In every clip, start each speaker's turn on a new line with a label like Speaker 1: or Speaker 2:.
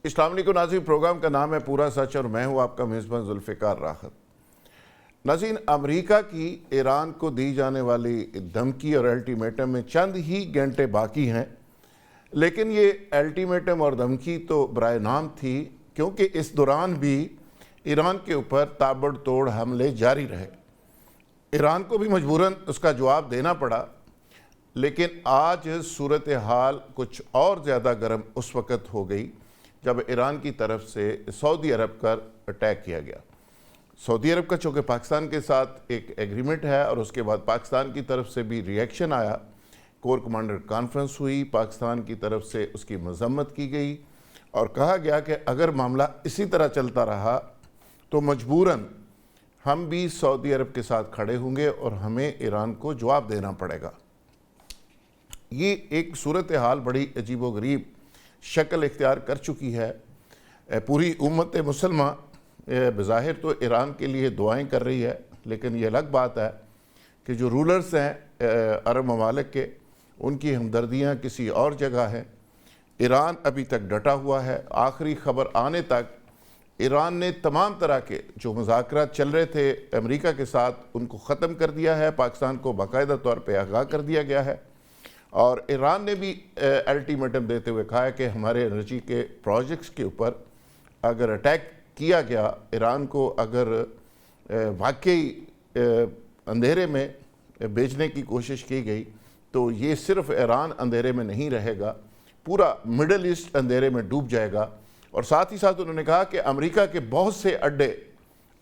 Speaker 1: السلام علیکم ناظرین، پروگرام کا نام ہے پورا سچ اور میں ہوں آپ کا میزبان ذوالفقار راحت۔ ناظرین، امریکہ کی ایران کو دی جانے والی دھمکی اور الٹیمیٹم میں چند ہی گھنٹے باقی ہیں، لیکن یہ الٹیمیٹم اور دھمکی تو برائے نام تھی، کیونکہ اس دوران بھی ایران کے اوپر تابڑ توڑ حملے جاری رہے۔ ایران کو بھی مجبوراً اس کا جواب دینا پڑا، لیکن آج صورتحال کچھ اور زیادہ گرم اس وقت ہو گئی جب ایران کی طرف سے سعودی عرب پر اٹیک کیا گیا۔ سعودی عرب کا چونکہ پاکستان کے ساتھ ایک ایگریمنٹ ہے اور اس کے بعد پاکستان کی طرف سے بھی ری ایکشن آیا، کور کمانڈر کانفرنس ہوئی، پاکستان کی طرف سے اس کی مذمت کی گئی اور کہا گیا کہ اگر معاملہ اسی طرح چلتا رہا تو مجبوراً ہم بھی سعودی عرب کے ساتھ کھڑے ہوں گے اور ہمیں ایران کو جواب دینا پڑے گا۔ یہ ایک صورتحال بڑی عجیب و غریب شکل اختیار کر چکی ہے۔ پوری امت مسلمہ بظاہر تو ایران کے لیے دعائیں کر رہی ہے، لیکن یہ الگ بات ہے کہ جو رولرز ہیں عرب ممالک کے، ان کی ہمدردیاں کسی اور جگہ ہیں۔ ایران ابھی تک ڈٹا ہوا ہے۔ آخری خبر آنے تک ایران نے تمام طرح کے جو مذاکرات چل رہے تھے امریکہ کے ساتھ ان کو ختم کر دیا ہے۔ پاکستان کو باقاعدہ طور پہ آگاہ کر دیا گیا ہے اور ایران نے بھی الٹیمیٹم دیتے ہوئے کہا ہے کہ ہمارے انرجی کے پروجیکٹس کے اوپر اگر اٹیک کیا گیا، ایران کو اگر واقعی اندھیرے میں بیچنے کی کوشش کی گئی تو یہ صرف ایران اندھیرے میں نہیں رہے گا، پورا مڈل ایسٹ اندھیرے میں ڈوب جائے گا۔ اور ساتھ ہی ساتھ انہوں نے کہا کہ امریکہ کے بہت سے اڈے،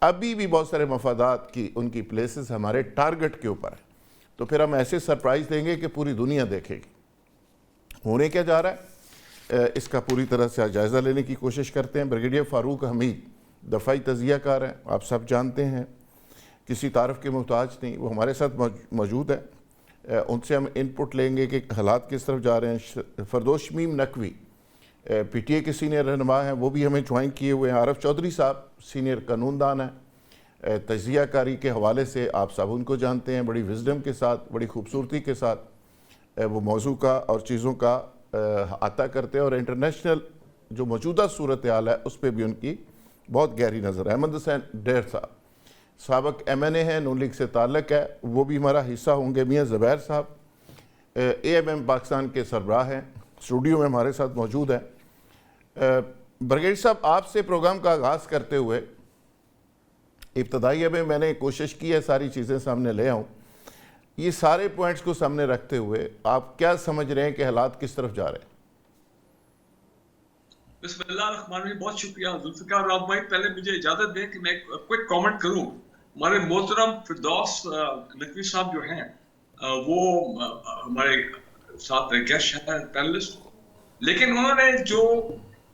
Speaker 1: ابھی بھی بہت سارے مفادات کی ان کی پلیسز ہمارے ٹارگٹ کے اوپر ہیں، تو پھر ہم ایسے سرپرائز دیں گے کہ پوری دنیا دیکھے گی۔ ہونے کیا جا رہا ہے اس کا پوری طرح سے جائزہ لینے کی کوشش کرتے ہیں۔ بریگیڈیئر فاروق حمید دفاعی تجزیہ کار ہیں، آپ سب جانتے ہیں، کسی تعارف کے محتاج نہیں، وہ ہمارے ساتھ موجود ہیں۔ ان سے ہم ان پٹ لیں گے کہ حالات کس طرف جا رہے ہیں۔ Firdous Shamim Naqvi P T A کے سینئر رہنما ہیں، وہ بھی ہمیں جوائن کیے ہوئے ہیں۔ عارف چودھری صاحب سینئر قانون دان ہیں، تجزیہ کاری کے حوالے سے آپ سب ان کو جانتے ہیں، بڑی وزڈم کے ساتھ، بڑی خوبصورتی کے ساتھ وہ موضوع کا اور چیزوں کا احاطہ کرتے ہیں اور انٹرنیشنل جو موجودہ صورتحال ہے اس پہ بھی ان کی بہت گہری نظر ہے۔ احمد حسین ڈیر صاحب سابق ایم این اے ہیں، نون لیگ سے تعلق ہے، وہ بھی ہمارا حصہ ہوں گے۔ میاں زبیر صاحب اے ایم ایم پاکستان کے سربراہ ہیں، اسٹوڈیو میں ہمارے ساتھ موجود ہیں۔ برگیڈیئر صاحب، آپ سے پروگرام کا آغاز کرتے ہوئے ابتدائیہ میں نے کوشش کی ہے ساری چیزیں سامنے لے آؤں، یہ سارے پوائنٹس کو سامنے رکھتے ہوئے آپ کیا سمجھ رہے ہیں کہ حالات کس طرف جا رہے ہیں؟
Speaker 2: بسم اللہ الرحمن الرحیم، بہت شکریہ ذوالفقار راحت بھائی۔ پہلے مجھے اجازت دیں کہ میں ایک کوئک کامنٹ کروں۔ ہمارے محترم فردوس نقوی صاحب جو ہیں وہ ہمارے ساتھ گیسٹ ہیں، پینلسٹ، لیکن انہوں نے جو،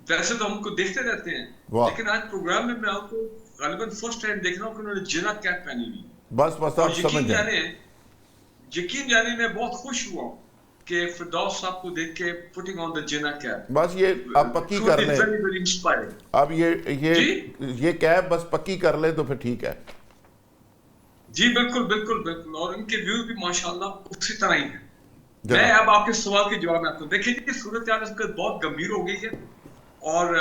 Speaker 2: ویسے تو ہم کو دیکھتے رہتے ہیں لیکن آج پروگرام میں میں آپ کو غالباً فرسٹ ٹائم دیکھ رہا ہوں کہ انہوں نے جنا کیپ پہنی ہوئی۔
Speaker 1: بس آپ سمجھ جائیں۔
Speaker 2: یقین جانے میں بہت خوش ہوا کہ فردوس صاحب کو دیکھ کے پٹنگ آن دا جنا کیپ۔
Speaker 1: بس یہ آپ پکی کر لیں، اب یہ کیپ بس پکی کر لیں تو پھر ٹھیک ہے۔
Speaker 2: جی بالکل بالکل بالکل، اور ان کے ویو بھی ماشاءاللہ اسی طرح ہی ہیں۔ میں اب آپ کے سوال کے جواب میں آپ کو دیکھیں کہ صورتحال اس وقت بہت گمبھیر ہو گئی ہے اور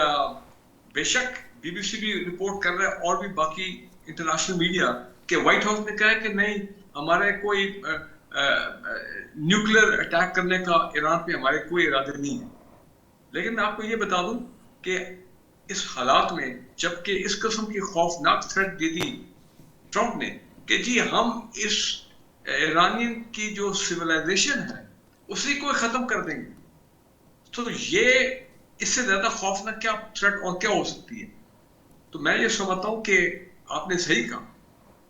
Speaker 2: بے شک بی بی سی بھی رپورٹ کر رہا ہے اور بھی باقی انٹرنیشنل میڈیا کہ وائٹ ہاؤس نے کہا ہے کہ نہیں، ہمارے کوئی نیوکلیر اٹیک کرنے کا ایران پہ ہمارے کوئی ارادے نہیں ہے۔ لیکن میں آپ کو یہ بتا دوں کہ اس حالات میں جبکہ اس قسم کی خوفناک تھریٹ دے دی ٹرمپ نے کہ جی ہم اس ایرانین کی جو سویلائزیشن ہے اسی کو ختم کر دیں گے، تو یہ اس سے زیادہ خوفناک کیا تھریٹ اور کیا ہو سکتی ہے؟ تو میں یہ سمجھتا ہوں کہ آپ نے صحیح کہا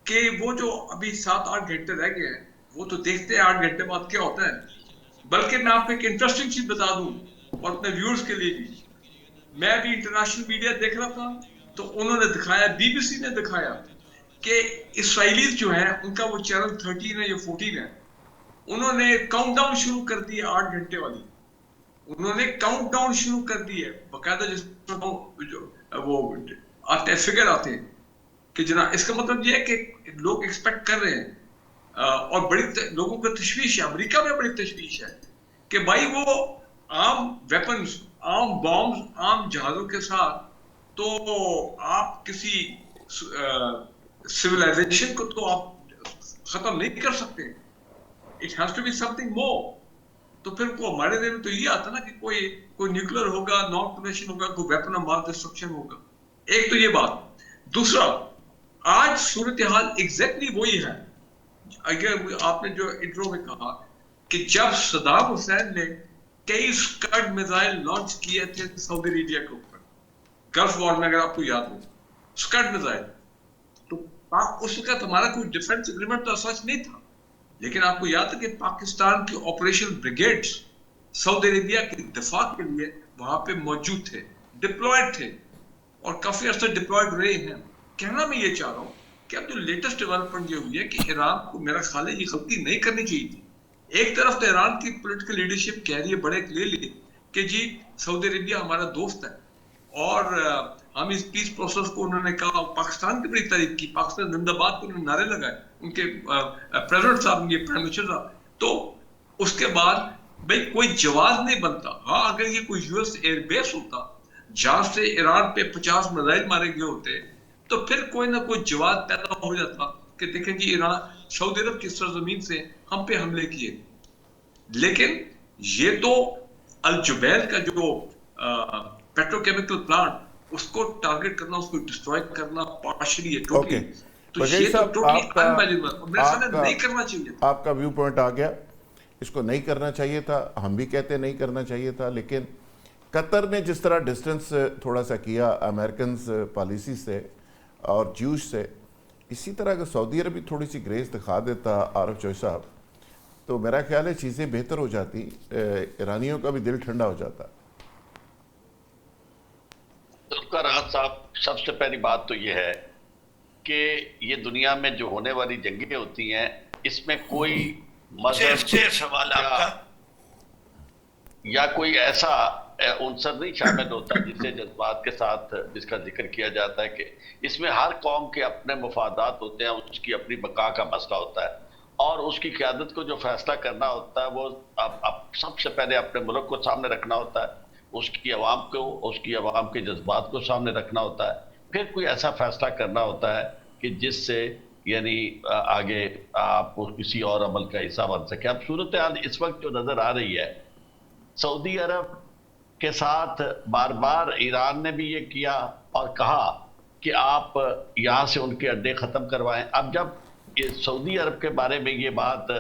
Speaker 2: کہ وہ جو ابھی 7-8 گھنٹے رہ گئے ہیں وہ تو دیکھتے ہیں 8 گھنٹے بعد کیا ہوتا ہے۔ بلکہ میں آپ کو ایک انٹرسٹنگ چیز بتا دوں اور اپنے ویورز کے لیے بھی، میں بھی انٹرنیشنل میڈیا دیکھ رہا تھا تو انہوں نے دکھایا، بی بی سی نے دکھایا کہ اسرائیلیز جو ہیں ان کا وہ چینل 13 ہے یا 14 ہے، انہوں نے کاؤنٹ ڈاؤن شروع کر دی 8 گھنٹے والی، انہوں نے کاؤنٹ ڈاؤن شروع کر دی ہے باقاعدہ، جس وہ آتے فگر آتے ہیں کہ جناب اس کا مطلب یہ ہے کہ لوگ ایکسپیکٹ کر رہے ہیں اور بڑی لوگوں کا تشویش ہے، امریکہ میں بڑی تشویش ہے کہ بھائی وہ عام ویپنز عام بامز عام جہازوں کے ساتھ تو آپ کسی سویلائزیشن کو تو آپ ختم نہیں کر سکتے. It has to be something more. تو پھر کو ہمارے دل میں تو یہ آتا نا کہ کوئی نیوکلر ہوگا, نان پرولیشن ہوگا, کوئی ویپن آف ماس ڈسٹرکشن ہوگا. ایک تو یہ بات. دوسرا, آج صورتحال ایگزیکٹلی وہی ہے. اگر آپ نے جو انٹرو میں کہا کہ جب صدام حسین نے کئی اسکڈ میزائل لانچ کیے تھے سعودی عربیہ کے اوپر گلف وار میں, اگر آپ کو یاد ہو, اسکڈ میزائل, تو اس وقت ہمارا کوئی ڈیفنس اگریمنٹ تو سچ نہیں تھا, لیکن آپ کو یاد ہے کہ پاکستان کی آپریشن بریگیڈز سعودی عربیہ کے دفاع کے لیے وہاں پہ موجود تھے, ڈپلوائڈ تھے, اور کافی عرصہ ڈپلوائڈ رہے ہیں. کہنا میں یہ چاہ رہا ہوں کہ اب جو لیٹسٹ ڈیولپمنٹ یہ ہوئی ہے کہ ایران کو میرا خیال ہے یہ غلطی نہیں کرنی چاہیے تھی. ایک طرف تو ایران کی پولیٹیکل لیڈرشپ کہہ رہی ہے بڑے کلیئرلی کہ جی سعودی عربیہ ہمارا دوست ہے, اور ہم اس پیس پروسیس کو, انہوں نے کہا, پاکستان کی بڑی تعریف کی, پاکستان زندہ باد کو انہوں نے نعرے لگائے, ان کے پریزیڈنٹ صاحب, یہ پرائم منسٹر صاحب. تو اس کے بعد بھئی کوئی جواز نہیں بنتا. ہاں اگر یہ کوئی یو ایس ایئر بیس ہوتا جہاں سے ایران پہ 50 میزائل مارے گئے ہوتے تو پھر کوئی نہ کوئی جواز پیدا ہو جاتا کہ دیکھیں جی ایران سعودی عرب کی سرزمین سے ہم پہ حملے کیے. لیکن یہ تو الجبیل کا جو پیٹروکیمیکل پلانٹ, اس کو ٹارگٹ کرنا, اس کو ڈسٹروائے کرنا پارشلی ہے, ٹوٹلی, تو یہ تو ٹوٹلی انمیجنیبل, میرے خیال ہے نہیں کرنا چاہیے.
Speaker 1: آپ کا ویو پوائنٹ آ گیا, اس کو نہیں کرنا چاہیے تھا, ہم بھی کہتے نہیں کرنا چاہیے تھا. لیکن قطر نے جس طرح ڈسٹنس تھوڑا سا کیا امریکنز پالیسی سے اور جیوش سے, اسی طرح اگر سعودی عرب بھی تھوڑی سی گریز دکھا دیتا عارف چوہی صاحب, تو میرا خیال ہے چیزیں بہتر ہو جاتی, ایرانیوں کا بھی دل ٹھنڈا ہو جاتا.
Speaker 3: ذوالفقار احمد صاحب, سب سے پہلی بات تو یہ ہے کہ یہ دنیا میں جو ہونے والی جنگیں ہوتی ہیں اس میں کوئی مذہب
Speaker 4: سوال آپ کا
Speaker 3: یا کوئی ایسا عنصر نہیں شامل ہوتا جسے جذبات کے ساتھ جس کا ذکر کیا جاتا ہے, کہ اس میں ہر قوم کے اپنے مفادات ہوتے ہیں, اس کی اپنی بقا کا مسئلہ ہوتا ہے, اور اس کی قیادت کو جو فیصلہ کرنا ہوتا ہے وہ اب سب سے پہلے اپنے ملک کو سامنے رکھنا ہوتا ہے, اس کی عوام کو, اس کی عوام کے جذبات کو سامنے رکھنا ہوتا ہے, پھر کوئی ایسا فیصلہ کرنا ہوتا ہے کہ جس سے یعنی آگے آپ کو کسی اور عمل کا حصہ بن سکے. اب صورتحال اس وقت جو نظر آ رہی ہے, سعودی عرب کے ساتھ بار بار ایران نے بھی یہ کیا اور کہا کہ آپ یہاں سے ان کے اڈے ختم کروائیں. اب جب یہ سعودی عرب کے بارے میں یہ بات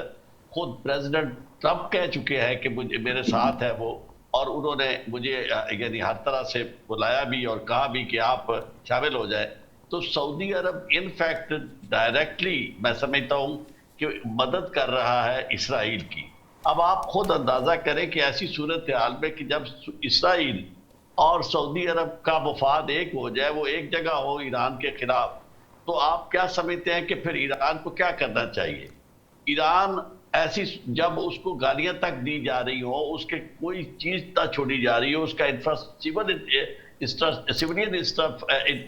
Speaker 3: خود پریزیڈنٹ ٹرمپ کہہ چکے ہیں کہ میرے ساتھ ہے وہ, اور انہوں نے مجھے یعنی ہر طرح سے بلایا بھی اور کہا بھی کہ آپ شامل ہو جائیں, تو سعودی عرب ان فیکٹ ڈائریکٹلی میں سمجھتا ہوں کہ مدد کر رہا ہے اسرائیل کی. اب آپ خود اندازہ کریں کہ ایسی صورتحال میں کہ جب اسرائیل اور سعودی عرب کا مفاد ایک ہو جائے, وہ ایک جگہ ہو ایران کے خلاف, تو آپ کیا سمجھتے ہیں کہ پھر ایران کو کیا کرنا چاہیے؟ ایران ایسی جب اس کو گالیاں تک دی جا رہی ہو, اس کے کوئی چیز نہ چھوڑی جا رہی ہو, اس کا سیولین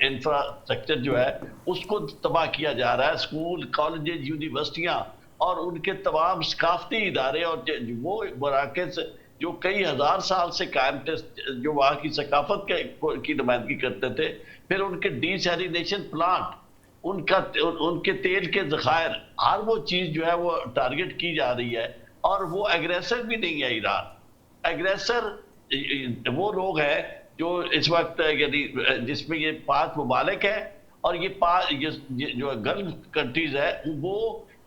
Speaker 3: انفراسٹرکچر جو ہے اس کو تباہ کیا جا رہا ہے, اسکول, کالجز, یونیورسٹیاں اور ان کے تمام ثقافتی ادارے اور وہ مراکز جو کئی ہزار سال سے قائم تھے, جو وہاں کی ثقافت کی نمائندگی کرتے تھے, پھر ان کے ڈی سیلینیشن پلانٹ, ان کے تیل کے ذخائر, ہر وہ چیز جو ہے وہ ٹارگٹ کی جا رہی ہے. اور وہ ایگریسر بھی نہیں ہے ایران. ایگریسر وہ لوگ ہیں جو اس وقت یعنی جس میں یہ 5 ممالک ہیں, اور یہ جو گلف کنٹریز ہے وہ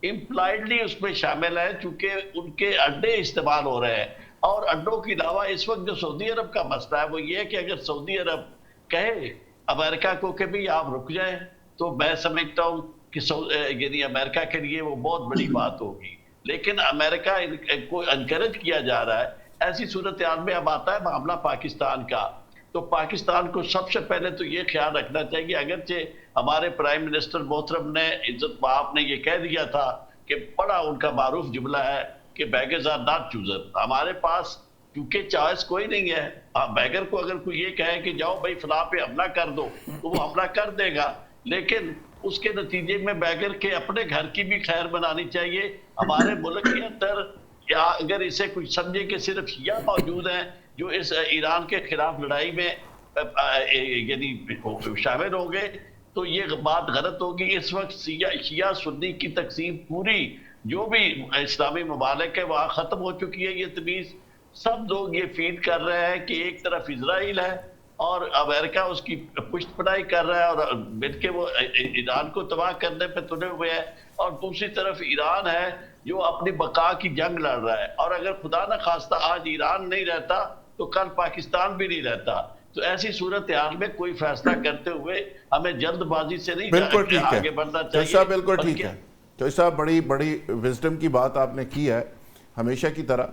Speaker 3: امپلائڈلی اس میں شامل ہے, چونکہ ان کے اڈے استعمال ہو رہے ہیں. اور اڈوں کے علاوہ اس وقت جو سعودی عرب کا مسئلہ ہے وہ یہ ہے کہ اگر سعودی عرب کہے امریکہ کو کہ بھی آپ رک جائیں, تو میں سمجھتا ہوں کہ یعنی امریکہ کے لیے وہ بہت بڑی بات ہوگی. لیکن امریکہ کو انکریج کیا جا رہا ہے. ایسی صورتحال میں اب آتا ہے معاملہ پاکستان کا, تو پاکستان کو سب سے پہلے تو یہ خیال رکھنا چاہیے, اگرچہ ہمارے پرائم منسٹر محترم نے عزت مآب نے یہ کہہ دیا تھا کہ بڑا ان کا معروف جملہ ہے کہ بیگرز آر ناٹ چوزر, ہمارے پاس کیونکہ چوائس کوئی نہیں ہے. بیگر کو اگر کوئی یہ کہے کہ جاؤ بھائی فلاں پہ حملہ کر دو, تو وہ حملہ کر دے گا, لیکن اس کے نتیجے میں بیگر کے اپنے گھر کی بھی خیر بنانی چاہیے. ہمارے ملک کے اندر یا اگر اسے کچھ سمجھے کہ صرف شیعہ موجود ہیں جو اس ایران کے خلاف لڑائی میں یعنی شامل ہوں گے تو یہ بات غلط ہوگی. اس وقت شیعہ سنی کی تقسیم پوری جو بھی اسلامی ممالک ہے وہاں ختم ہو چکی ہے. یہ تمیز سب لوگ یہ فیل کر رہے ہیں کہ ایک طرف اسرائیل ہے اور امریکہ اس کی پشت پناہی کر رہا ہے اور مل کے وہ ایران کو تباہ کرنے پہ تلے ہوئے ہیں, اور دوسری طرف ایران ہے جو اپنی بقا کی جنگ لڑ رہا ہے. اور اگر خدا نہ خواستہ آج ایران نہیں رہتا تو کل پاکستان بھی نہیں رہتا. تو ایسی صورتحال میں کوئی فیصلہ کرتے ہوئے ہمیں جلد بازی سے نہیں آگے بڑھنا چاہیے.
Speaker 1: بالکل ٹھیک ہے چوہی صاحب, بڑی وزڈم کی بات آپ نے کی ہے ہمیشہ کی طرح.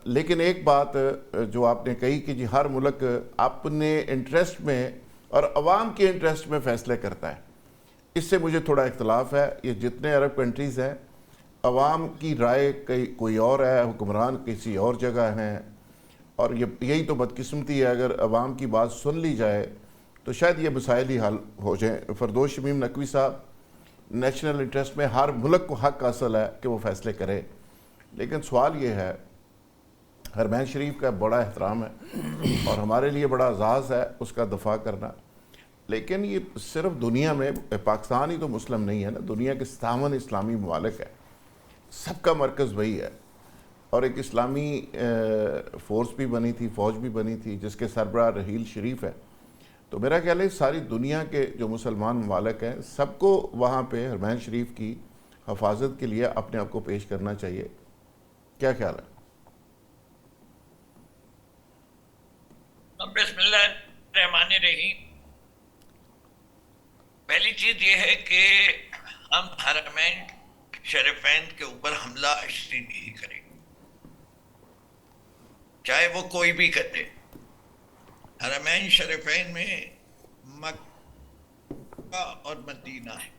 Speaker 1: لیکن ایک بات جو آپ نے کہی کہ جی ہر ملک اپنے انٹرسٹ میں اور عوام کے انٹرسٹ میں فیصلے کرتا ہے, اس سے مجھے تھوڑا اختلاف ہے. یہ جتنے عرب کنٹریز ہیں عوام کی رائے کوئی اور ہے, حکمران کسی اور جگہ ہیں, اور یہی تو بدقسمتی ہے. اگر عوام کی بات سن لی جائے تو شاید یہ مسائل ہی حل ہو جائیں. فردوس شمیم نقوی صاحب, نیشنل انٹرسٹ میں ہر ملک کو حق حاصل ہے کہ وہ فیصلے کرے, لیکن سوال یہ ہے حرمین شریف کا بڑا احترام ہے اور ہمارے لیے بڑا اعزاز ہے اس کا دفاع کرنا, لیکن یہ صرف دنیا میں پاکستان ہی تو مسلم نہیں ہے نا, دنیا کے 57 اسلامی ممالک ہے, سب کا مرکز وہی ہے. اور ایک اسلامی فورس بھی بنی تھی, فوج بھی بنی تھی جس کے سربراہ رحیل شریف ہے. تو میرا خیال ہے ساری دنیا کے جو مسلمان ممالک ہیں سب کو وہاں پہ حرمین شریف کی حفاظت کے لیے اپنے آپ کو پیش کرنا چاہیے. کیا خیال ہے؟
Speaker 4: بسم اللہ الرحمن الرحیم. پہلی چیز یہ ہے کہ ہم حرمین شریفین کے اوپر حملہ اشری نہیں کریں, چاہے وہ کوئی بھی کرے. حرمین شریفین میں مکہ اور مدینہ ہے.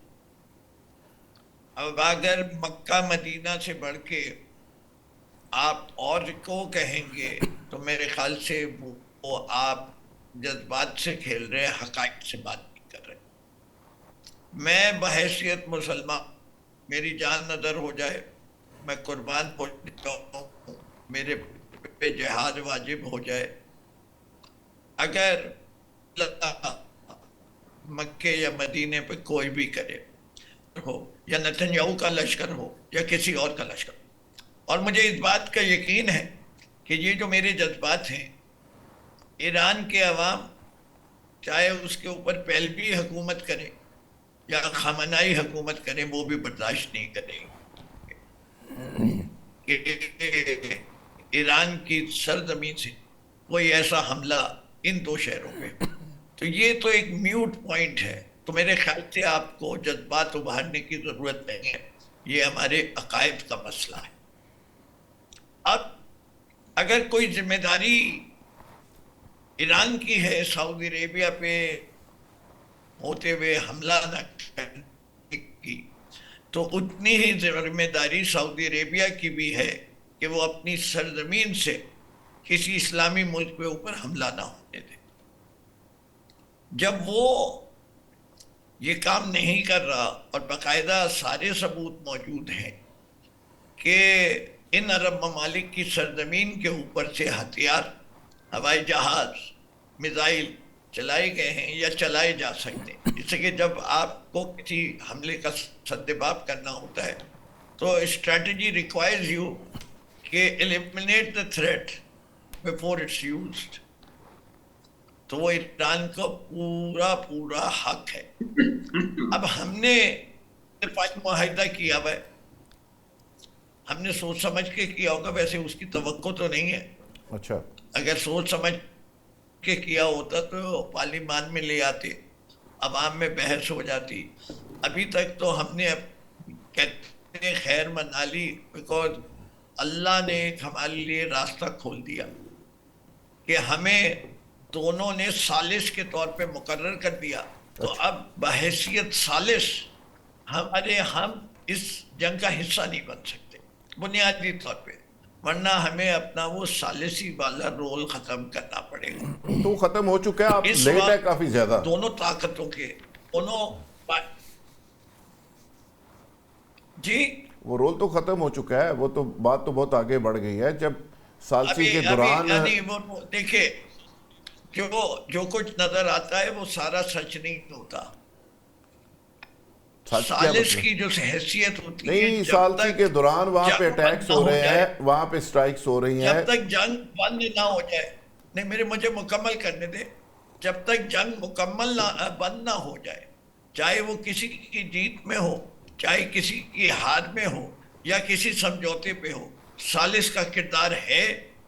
Speaker 4: اب اگر مکہ مدینہ سے بڑھ کے آپ اور کو کہیں گے تو میرے خیال سے وہ آپ جذبات سے کھیل رہے, حقائق سے بات نہیں کر رہے. میں بحیثیت مسلمان, میری جان نظر ہو جائے میں قربان ہو جاؤں, میرے پہ جہاد واجب ہو جائے, اگر مکے یا مدینے پہ کوئی بھی کرے ہو, یا نتنیاہو کا لشکر ہو یا کسی اور کا لشکر. اور مجھے اس بات کا یقین ہے کہ یہ جو میرے جذبات ہیں, ایران کے عوام چاہے اس کے اوپر پہلوی حکومت کرے یا خامنائی حکومت کرے وہ بھی برداشت نہیں کرے کہ ایران کی سرزمین سے کوئی ایسا حملہ ان دو شہروں پہ. تو یہ تو ایک میوٹ پوائنٹ ہے. تو میرے خیال سے آپ کو جذبات ابھارنے کی ضرورت نہیں ہے, یہ ہمارے عقائد کا مسئلہ ہے. اب اگر کوئی ذمہ داری ایران کی ہے سعودی عربیہ پہ ہوتے ہوئے حملہ نہ کرنے کی, تو اتنی ہی ذمہ داری سعودی عربیہ کی بھی ہے کہ وہ اپنی سرزمین سے کسی اسلامی ملک کے اوپر حملہ نہ ہونے دے. جب وہ یہ کام نہیں کر رہا اور باقاعدہ سارے ثبوت موجود ہیں کہ ان عرب ممالک کی سرزمین کے اوپر سے ہتھیار, ہوائی جہاز, میزائل چلائے گئے ہیں یا چلائے جا سکتے ہیں, جس سے کہ جب آپ کو کسی حملے کا سدباب کرنا ہوتا ہے تو اسٹریٹجی ریکوائرز یو کہ eliminate the threat before it's used. تو وہ ایران کا پورا حق ہے. اب ہم نے معاہدہ کیا ہوا ہے, ہم نے سوچ سمجھ کے کیا ہوگا, ویسے اس کی توقع تو نہیں ہے.
Speaker 1: اچھا,
Speaker 4: اگر سوچ سمجھ کے کیا ہوتا تو پارلیمان میں لے آتے, عوام میں بحث ہو جاتی. ابھی تک تو ہم نے کہتے ہیں خیر منا لی, بیکاز اللہ نے ایک ہمارے لیے راستہ کھول دیا کہ ہمیں دونوں نے ثالث کے طور پہ مقرر کر دیا. تو اب بحیثیت ثالث ہم اس جنگ کا حصہ نہیں بن سکتے بنیادی طور پہ, ورنہ ہمیں اپنا وہ ثالثی والا رول ختم کرنا پڑے گا.
Speaker 1: تو ختم ہو چکا ہے, آپ لیٹ ہے کافی زیادہ.
Speaker 4: دونوں طاقتوں کے دونوں جی
Speaker 1: وہ رول تو ختم ہو چکا ہے, وہ تو بات تو بہت آگے بڑھ گئی ہے. جب ثالثی کے دوران
Speaker 4: وہ دیکھیں جو کچھ نظر آتا ہے وہ سارا سچ نہیں ہوتا. ثالث کی جو حیثیت ہوتی ہے
Speaker 1: نہیں، ثالثی کے دوران وہاں پہ اٹیکس ہو رہے ہیں، وہاں پہ اسٹرائکس ہو رہی ہیں.
Speaker 4: جب تک جنگ بند نہ ہو جائے، نہیں مجھے مکمل کرنے دے، جب تک جنگ مکمل بند نہ ہو جائے، چاہے وہ کسی کی جیت میں ہو، چاہے کسی کی ہار میں ہو، یا کسی سمجھوتے پہ ہو، ثالث کا کردار ہے،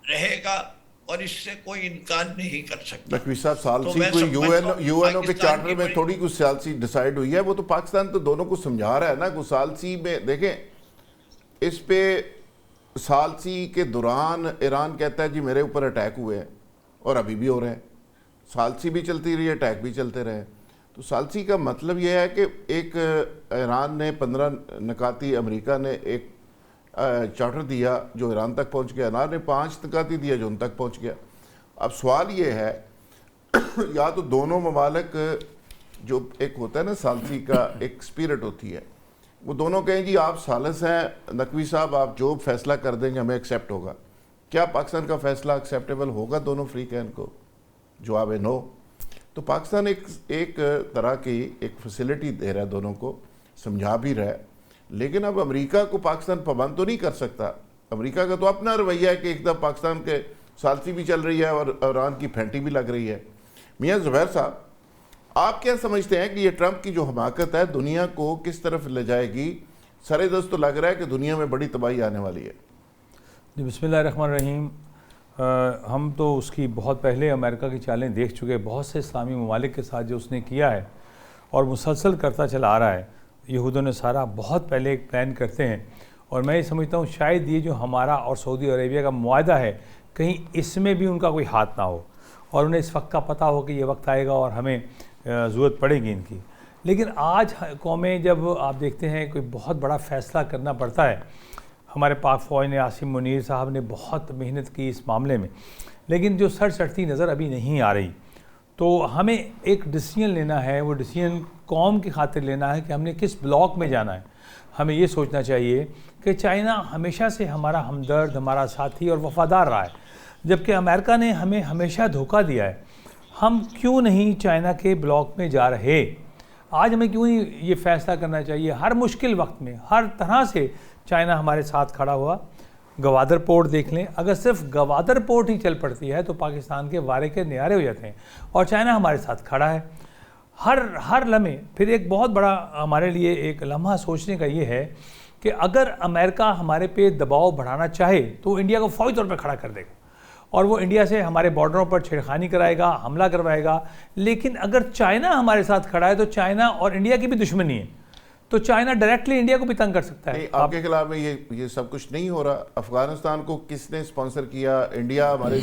Speaker 4: رہے گا، اور اس سے کوئی انکار نہیں کر سکتا.
Speaker 1: نقوی صاحب، ثالثی کوئی یو این او کے چارٹر میں تھوڑی کچھ ثالثی ڈیسائیڈ ہوئی ہے، وہ تو پاکستان تو دونوں کو سمجھا رہا ہے نا. کوئی ثالثی میں دیکھیں، اس پہ ثالثی کے دوران ایران کہتا ہے جی میرے اوپر اٹیک ہوئے ہیں، اور ابھی بھی ہو رہے ہیں. ثالثی بھی چلتی رہی ہے، اٹیک بھی چلتے رہے. تو ثالثی کا مطلب یہ ہے کہ ایک ایران نے 15 نکاتی، امریکہ نے ایک چارٹر دیا جو ایران تک پہنچ گیا، ایران نے 5 نکاتی دیا جو ان تک پہنچ گیا. اب سوال یہ ہے یا تو دونوں ممالک، جو ایک ہوتا ہے نا ثالثی کا ایک سپیرٹ ہوتی ہے، وہ دونوں کہیں جی آپ ثالث ہیں، نقوی صاحب آپ جو فیصلہ کر دیں گے ہمیں ایکسیپٹ ہوگا. کیا پاکستان کا فیصلہ ایکسیپٹیبل ہوگا دونوں فریقین کو؟ جواب ہے نو. تو پاکستان ایک طرح کی ایک فیسلٹی دے رہا ہے دونوں کو، سمجھا بھی رہا ہے. لیکن اب امریکہ کو پاکستان پابند تو نہیں کر سکتا. امریکہ کا تو اپنا رویہ ہے کہ ایک دم پاکستان کے ثالثی بھی چل رہی ہے اور ایران کی پھینٹی بھی لگ رہی ہے. میاں زبیر صاحب، آپ کیا سمجھتے ہیں کہ یہ ٹرمپ کی جو حماقت ہے دنیا کو کس طرف لے جائے گی؟ سر دست تو لگ رہا ہے کہ دنیا میں بڑی تباہی آنے والی ہے.
Speaker 5: جی بسم اللہ الرحمن الرحیم. ہم تو اس کی بہت پہلے امریکہ کی چالیں دیکھ چکے، بہت سے اسلامی ممالک کے ساتھ جو اس نے کیا ہے اور مسلسل کرتا چلا آ رہا ہے. یہود و نصارہ بہت پہلے ایک پلان کرتے ہیں، اور میں یہ سمجھتا ہوں شاید یہ جو ہمارا اور سعودی عربیہ کا معاہدہ ہے کہیں اس میں بھی ان کا کوئی ہاتھ نہ ہو، اور انہیں اس وقت کا پتہ ہو کہ یہ وقت آئے گا اور ہمیں ضرورت پڑے گی ان کی. لیکن آج قومیں جب آپ دیکھتے ہیں کوئی بہت بڑا فیصلہ کرنا پڑتا ہے، ہمارے پاک فوج نے، عاصم منیر صاحب نے بہت محنت کی اس معاملے میں، لیکن جو سر چڑھتی نظر ابھی نہیں آ رہی. تو ہمیں ایک ڈیسیژن لینا ہے، وہ ڈیسیژن قوم کی خاطر لینا ہے کہ ہم نے کس بلاک میں جانا ہے. ہمیں یہ سوچنا چاہیے کہ چائنا ہمیشہ سے ہمارا ہمدرد، ہمارا ساتھی اور وفادار رہا ہے، جبکہ امریکہ نے ہمیں ہمیشہ دھوکہ دیا ہے. ہم کیوں نہیں چائنا کے بلاک میں جا رہے؟ آج ہمیں کیوں نہیں یہ فیصلہ کرنا چاہیے؟ ہر مشکل وقت میں ہر طرح سے چائنا ہمارے ساتھ کھڑا ہوا. گوادر پورٹ دیکھ لیں، اگر صرف گوادر پورٹ ہی چل پڑتی ہے تو پاکستان کے وارے کے نیارے ہو جاتے ہیں، اور چائنا ہمارے ساتھ کھڑا ہے ہر لمحے. پھر ایک بہت بڑا ہمارے لیے ایک لمحہ سوچنے کا یہ ہے کہ اگر امریکہ ہمارے پہ دباؤ بڑھانا چاہے تو انڈیا کو فوری طور پہ کھڑا کر دے گا، اور وہ انڈیا سے ہمارے بارڈروں پر چھیڑخانی کرائے گا، حملہ کروائے گا. لیکن اگر چائنا ہمارے ساتھ کھڑا ہے تو چائنا اور انڈیا کی بھی دشمنی ہے، تو چائنا ڈائریکٹلی انڈیا کو بھی تنگ کر سکتا ہے.
Speaker 1: آپ کے خلاف میں یہ سب کچھ نہیں ہو رہا. افغانستان کو کس نے اسپانسر کیا؟ انڈیا ہمارے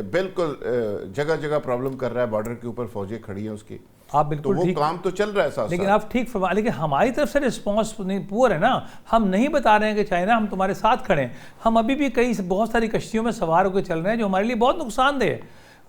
Speaker 1: بالکل جگہ جگہ پرابلم کر رہا ہے، بارڈر کے اوپر فوجیں کھڑی ہیں اس کی.
Speaker 5: آپ بالکل
Speaker 1: وہ کام تو چل رہا ہے ساتھ.
Speaker 5: لیکن آپ ٹھیک فرما، لیکن ہماری طرف سے رسپانس پور ہے نا. ہم نہیں بتا رہے ہیں کہ چائنا ہم تمہارے ساتھ کھڑے ہیں. ہم ابھی بھی بہت ساری کشتیوں میں سوار ہو کے چل رہے ہیں جو ہمارے لیے بہت نقصان دہ ہے.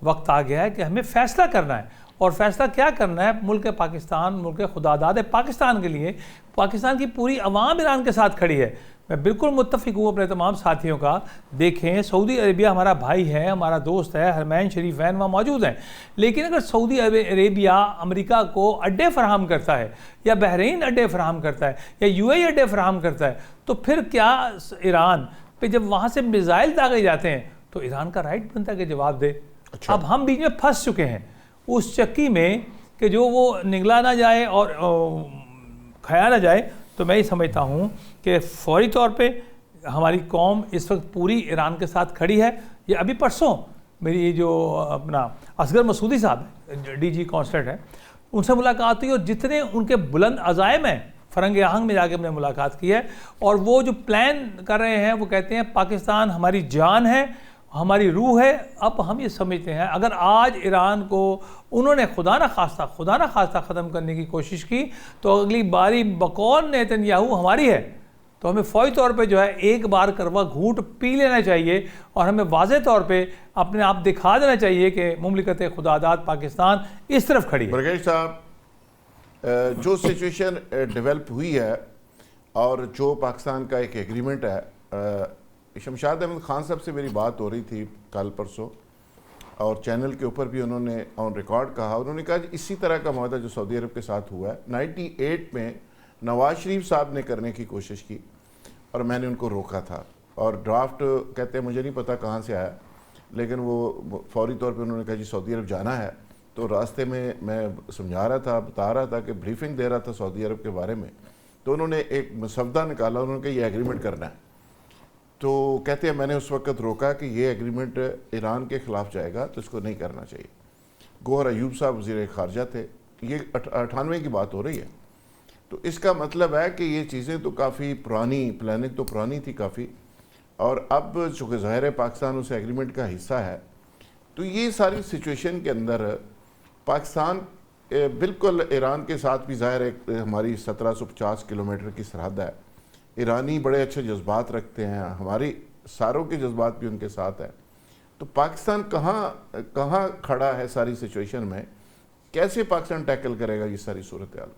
Speaker 5: وقت آ گیا ہے کہ ہمیں فیصلہ کرنا ہے، اور فیصلہ کیا کرنا ہے؟ ملک پاکستان، ملک خدا داد پاکستان کے لیے پاکستان کی پوری عوام ایران کے ساتھ کھڑی ہے. میں بالکل متفق ہوں اپنے تمام ساتھیوں کا. دیکھیں، سعودی عربیہ ہمارا بھائی ہے، ہمارا دوست ہے، حرمین شریفین وہاں موجود ہیں. لیکن اگر سعودی عربیہ امریکہ کو اڈے فراہم کرتا ہے، یا بحرین اڈے فراہم کرتا ہے، یا یو اے اڈے فراہم کرتا ہے، تو پھر کیا ایران پہ جب وہاں سے میزائل داغے جاتے ہیں تو ایران کا رائٹ بنتا ہے کہ جواب دے. اب ہم بیچ میں پھنس چکے ہیں اس چکی میں کہ جو وہ نگلا نہ جائے اور کھایا نہ جائے. تو میں یہ سمجھتا ہوں کہ فوری طور پہ ہماری قوم اس وقت پوری ایران کے ساتھ کھڑی ہے. یہ ابھی پرسوں میری جو اپنا اصغر مسعودی صاحب ڈی جی کانسلیٹ ہے، ان سے ملاقات ہوئی، اور جتنے ان کے بلند عزائم ہیں، فرنگ آہنگ میں جا کے ہم نے ملاقات کی ہے، اور وہ جو پلان کر رہے ہیں وہ کہتے ہیں پاکستان ہماری جان ہے، ہماری روح ہے. اب ہم یہ سمجھتے ہیں اگر آج ایران کو انہوں نے خدا نہ خواستہ ختم کرنے کی کوشش کی تو اگلی باری بقول نیتن یاہو ہماری ہے. تو ہمیں فوری طور پہ جو ہے ایک بار کروا گھونٹ پی لینا چاہیے، اور ہمیں واضح طور پہ اپنے آپ دکھا دینا چاہیے کہ مملکت خدا داد پاکستان اس طرف کھڑی ہے.
Speaker 1: برگیش صاحب، جو سچویشن ڈیولپ ہوئی ہے اور جو پاکستان کا ایک ایگریمنٹ ہے شمشاد احمد خان صاحب سے میری بات ہو رہی تھی کل پرسوں، اور چینل کے اوپر بھی انہوں نے آن ریکارڈ کہا، انہوں نے کہا اسی طرح کا معاہدہ جو سعودی عرب کے ساتھ ہوا ہے 98 میں نواز شریف صاحب نے کرنے کی کوشش کی اور میں نے ان کو روکا تھا، اور ڈرافٹ کہتے ہیں مجھے نہیں پتا کہاں سے آیا، لیکن وہ فوری طور پہ انہوں نے کہا جی سعودی عرب جانا ہے، تو راستے میں سمجھا رہا تھا، بتا رہا تھا کہ بریفنگ دے رہا تھا سعودی عرب کے بارے میں، تو انہوں نے ایک مسودہ نکالا، انہوں نے کہا یہ ایگریمنٹ کرنا ہے، تو کہتے ہیں میں نے اس وقت روکا کہ یہ ایگریمنٹ ایران کے خلاف جائے گا تو اس کو نہیں کرنا چاہیے۔ گوہر ایوب صاحب وزیر خارجہ تھے، یہ 98 کی بات ہو رہی ہے، تو اس کا مطلب ہے کہ یہ چیزیں تو کافی پرانی، پلاننگ تو پرانی تھی کافی، اور اب چونکہ ظاہر ہے پاکستان اس ایگریمنٹ کا حصہ ہے، تو یہ ساری سچویشن کے اندر پاکستان بالکل ایران کے ساتھ بھی ظاہر ایک ہماری 1750 کلومیٹر کی سرحد ہے، ایرانی بڑے اچھے جذبات رکھتے ہیں، ہماری ساروں کے جذبات بھی ان کے ساتھ ہیں، تو پاکستان کہاں کھڑا ہے ساری سچویشن میں؟ کیسے پاکستان ٹیکل کرے گا یہ ساری صورتحال؟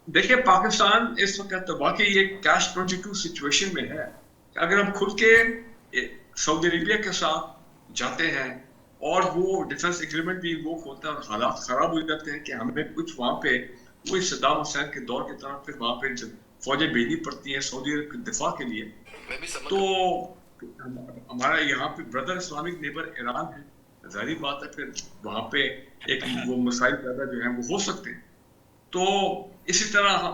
Speaker 2: دیکھیں پاکستان اس وقت واقعی یہ کیش 22 سچویشن میں ہے، اگر ہم کھل کے سعودی عربیہ کے ساتھ جاتے ہیں اور وہ ڈیفنس ایگریمنٹ بھی وہ ہوتا ہے اور حالات خراب ہو جاتے ہیں کہ ہمیں کچھ وہاں پہ وہی صدام حسین کے دور کی طرح پھر وہاں پہ فوجیں بھیجنی پڑتی ہیں سعودی عرب کے دفاع کے لیے، تو ہمارا یہاں پہ بردر اسلامک نیبر ایران ہے، ظاہری بات ہے پھر وہاں پہ ایک وہ مسائل پیدا جو ہیں وہ ہو سکتے ہیں، تو اسی طرح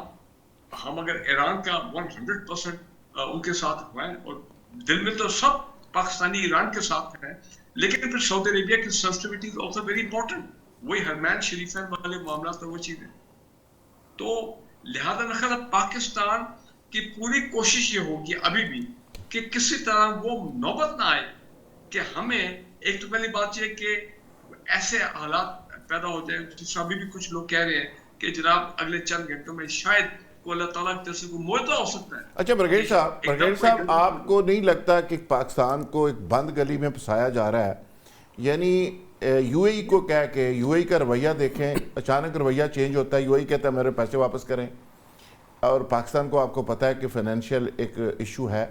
Speaker 2: ہم اگر ایران کا 100% ان کے ساتھ ہوئے اور دل میں تو سب پاکستانی ایران کے ساتھ ہیں، لیکن پھر سعودی عربیہ کی sensitivity is also very important, وہی حرمین شریفین والے معاملات اور وہ چیزیں، تو لہذا میں خیال پاکستان کی پوری کوشش یہ ہوگی ابھی بھی کہ کسی طرح وہ نوبت نہ آئے کہ ہمیں ایک تو پہلی بات یہ کہ ایسے حالات پیدا ہو جائے جس سے ابھی بھی کچھ لوگ کہہ رہے ہیں کہ جناب اگلے چند گھنٹوں میں شاید کو اللہ تعالیٰ کی طرف سے کوئی معاہدہ ہو سکتا ہے۔
Speaker 1: اچھا برگیڈ صاحب آپ کو نہیں لگتا کہ پاکستان کو ایک بند گلی میں پھنسایا جا رہا ہے؟ یعنی یو اے ای کو کہہ کے یو اے ای کا رویہ دیکھیں، اچانک رویہ چینج ہوتا ہے، یو اے ای کہتا ہے میرے پیسے واپس کریں، اور پاکستان کو آپ کو پتہ ہے کہ فائنینشیل ایک ایشو ہے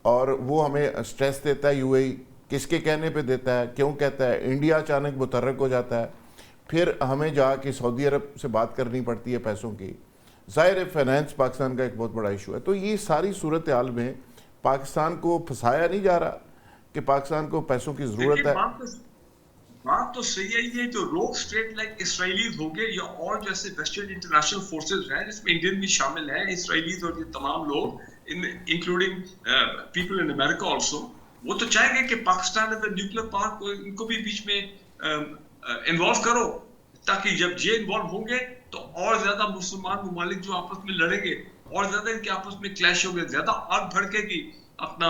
Speaker 1: اور وہ ہمیں سٹریس دیتا ہے، یو اے ای کس کے کہنے پہ دیتا ہے، کیوں کہتا ہے، انڈیا اچانک متحرک ہو جاتا ہے، پھر ہمیں جا کے سعودی عرب سے بات کرنی پڑتی ہے پیسوں کی، ظاہر ہے فائنینس پاکستان کا ایک بہت بڑا ایشو ہے، تو یہ ساری صورتحال میں پاکستان کو پھنسایا نہیں جا رہا کہ پاکستان کو پیسوں کی ضرورت ہے؟
Speaker 2: بات تو صحیح ہے، یہ جو روگ اسٹیٹ لائک اسرائیلیز ہو گئے یا اور جیسے ویسٹرن انٹرنیشنل فورسز ہیں جس میں انڈین بھی شامل ہیں، اسرائیلیز اور یہ تمام لوگ including people in America also, وہ تو چاہیں گے کہ Pakistan as a nuclear park ان کو بھی بیچ میں انوالو کرو، تاکہ جب یہ انوالو ہوں گے تو اور زیادہ مسلمان ممالک جو آپس میں لڑیں گے اور زیادہ ان کے آپس میں کلیش ہو گئے، زیادہ آگ بھڑکے گی اپنا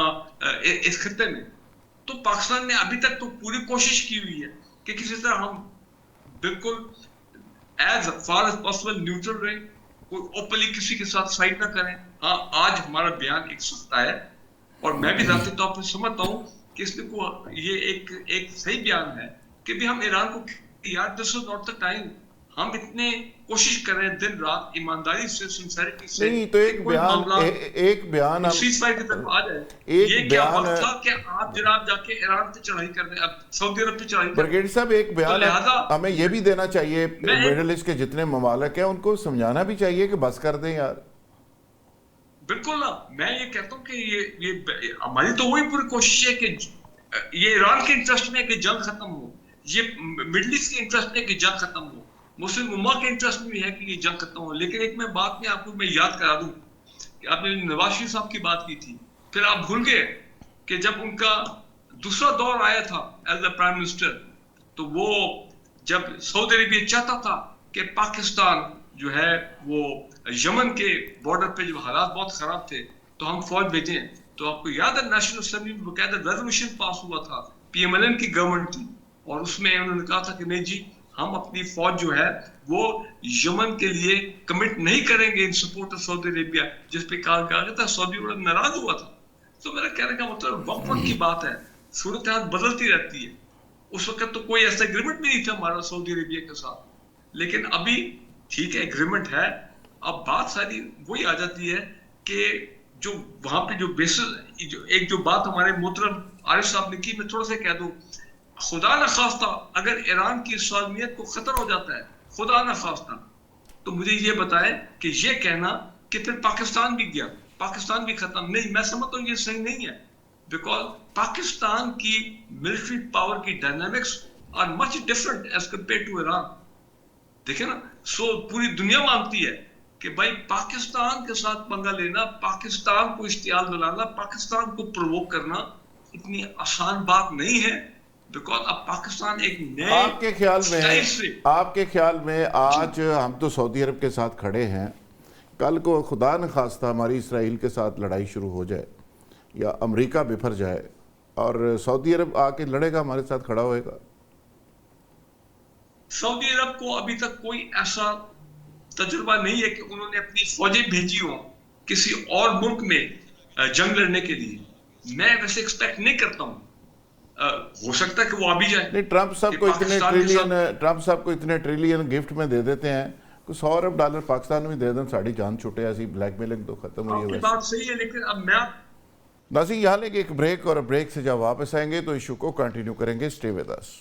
Speaker 2: اس خطے میں، تو پاکستان نے ابھی تک تو پوری کوشش کی ہوئی ہے کہ کسی طرح ہم بالکل as far as possible neutral رہیں، کوئی اوپنلی کسی کے ساتھ سائڈ نہ کریں۔ ہاں آج ہمارا بیان ایک سستا ہے اور میں بھی ذاتی طور پر سمجھتا ہوں کہ اس کو یہ ایک صحیح بیان ہے کہ بھی ہم ایران کو یار دس از ناٹ دا ٹائم، ہم اتنے کوشش کر رہے ہیں دن رات ایمانداری سے، سنسیریٹی سے،
Speaker 1: نہیں تو ایک بیان
Speaker 2: سیز فائر کی طرف آ جائے، یہ کیا وقت تھا کہ آپ جناب جا کے ایران پہ چڑھائی کر رہے ہیں، اب سعودی عرب پہ چڑھائی کر رہے ہیں۔
Speaker 1: برگیڈ صاحب ایک بیان ہمیں یہ بھی دینا چاہیے، میڈل ایسٹ کے جتنے ممالک ہیں ان کو سمجھانا بھی چاہیے کہ بس کر دیں یار۔
Speaker 2: بالکل، میں یہ کہتا ہوں کہ یہ ہماری تو وہی پوری کوشش ہے کہ یہ ایران کے انٹرسٹ میں کہ جنگ ختم ہو، یہ مڈل ایسٹ کے انٹرسٹ میں کہ جنگ ختم ہو، مسلم امہ کے انٹرسٹ میں بھی ہے کہ یہ جنگ ختم ہو، لیکن ایک میں بات میں آپ کو میں یاد کرا دوں کہ آپ نے نواز شریف صاحب کی بات کی تھی، پھر آپ بھول گئے کہ جب ان کا دوسرا دور آیا تھا ایز اے پرائم منسٹر، تو وہ جب سعودی عربیہ چاہتا تھا کہ پاکستان جو ہے وہ یمن کے بارڈر پہ جو حالات بہت خراب تھے تو ہم فوج بھیجیں، تو آپ کو یاد ہے نیشنل اسمبلی میں باقاعدہ ریزولوشن پاس ہوا تھا، پی ایم ایل این کی گورنمنٹ تھی، اور اس میں انہوں نے کہا تھا کہ نہیں جی ہم اپنی فوج جو ہے وہ یمن کے لیے کمٹ نہیں کریں گے in support of Saudi Arabia, جس پہ کہا گیا تھا سعودی عرب ناراض ہوا تھا۔ تو میرا کہنے کا مطلب وقت کی بات ہے، صورتحال بدلتی رہتی ہے، اس وقت تو کوئی ایسا ایگریمنٹ بھی نہیں تھا ہمارا سعودی عربیہ کے ساتھ، لیکن ابھی ٹھیک ہے ایگریمنٹ ہے، اب بات ساری وہی آ جاتی ہے کہ جو وہاں پہ جو بیسس ایک جو بات ہمارے محترم عارف صاحب نے کی، میں تھوڑا سا کہہ دوں، خدا نہ خواستہ اگر ایران کی سالمیت کو خطر ہو جاتا ہے، خدا نہ خواستہ، تو مجھے یہ بتائے کہ یہ کہنا کہ پھر پاکستان بھی گیا، پاکستان بھی ختم، نہیں، میں سمجھتا ہوں یہ صحیح نہیں ہے، بیکاز پاکستان کی ملٹری پاور کی dynamics are much different as compare to Iran. دیکھیں نا، سو پوری دنیا مانتی ہے کہ بھائی پاکستان کے ساتھ پنگا لینا، پاکستان کو اشتعال دلانا، پاکستان کو پرووک کرنا اتنی آسان بات نہیں ہے، بیکاز اب پاکستان ایک نئے
Speaker 1: آپ کے خیال میں آج ہم تو سعودی عرب کے ساتھ کھڑے ہیں، کل کو خدا نہ خواستہ ہماری اسرائیل کے ساتھ لڑائی شروع ہو جائے یا امریکہ بفر جائے اور سعودی عرب آ کے لڑے گا، ہمارے ساتھ کھڑا ہوئے گا؟
Speaker 2: سعودی عرب کو ابھی تک کوئی ایسا تجربہ نہیں ہے کہ انہوں نے اپنی فوجیں بھیجی ہوں کسی اور ملک میں جنگ لڑنے کے لیے. میں ویسے ایکسپیکٹ نہیں کرتا ہوں، ہو سکتا ہے کہ وہ آ بھی جائے.
Speaker 1: نہیں، ٹرمپ صاحب کو اتنے ٹریلین گفٹ میں دے دیتے ہیں، کچھ $100 ارب پاکستان میں دے دیں، ساڑی جان چھوٹے، ایسی بلیک میلنگ تو ختم ہوئی ہے.
Speaker 2: آپ کی بات صحیح ہے، لیکن اب میں
Speaker 1: ناظرین یہاں لے کے ایک بریک، اور بریک سے جب واپس آئیں گے تو ایشو کو کنٹینیو کریں گے. Stay with us.